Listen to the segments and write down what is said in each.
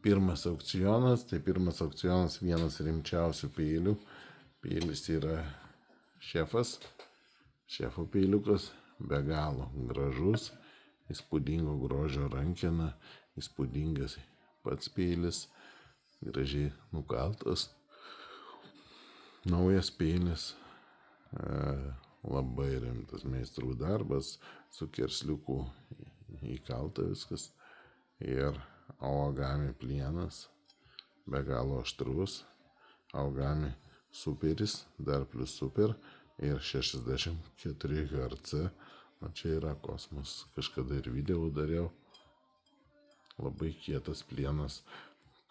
pirmas aukcionas, tai pirmas aukcionas vienas rimčiausių peilių. Peilis yra šefas, šefo peiliukas, be galo gražus, įspūdingo grožio rankena, įspūdingas pats peilis, gražiai nukaltas, naujas peilis, labai rimtas meistrų darbas, su kersliuku įkalta viskas ir aogami plienas, be galo aštrus, aogami superis, dar plus super ir 64 Hz, o čia yra kosmos, kažkada ir video dariau, labai kietas plienas,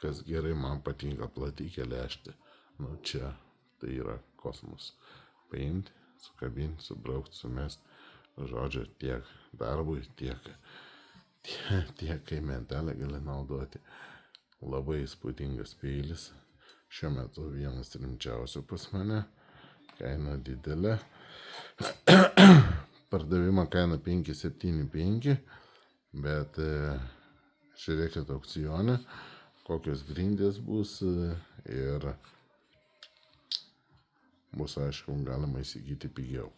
kas gerai man patinka platykę lešti, nu čia tai yra kosmos, paimti, sukabinti, subraukti, sumest, žodžiu, tiek darbui, tiek kai mentelę gali naudoti. Labai įspūdingas peilis, šiuo metu vienas rimčiausių pas mane, kaina didelė, pardavimo kaina 575, bet žiūrėkit aukcione, kokios grindys bus ir bus aišku galima įsigyti pigiau.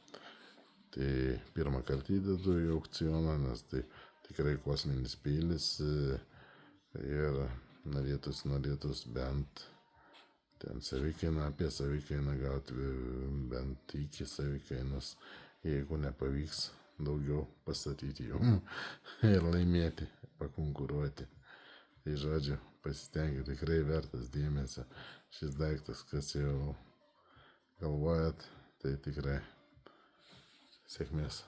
Tai pirmą kartą įdedu į aukcioną, nes tai tikrai kosminis peilis ir norėtus bent ten savikainą, apie savikainą gauti bent iki savikainos, jeigu nepavyks daugiau pastatyti jų ir laimėti, pakonkuruoti. Tai žodžiu, pasitenkit, tikrai vertas dėmesio. Šis daiktas, kas jau galvojat, tai tikrai sėkmės.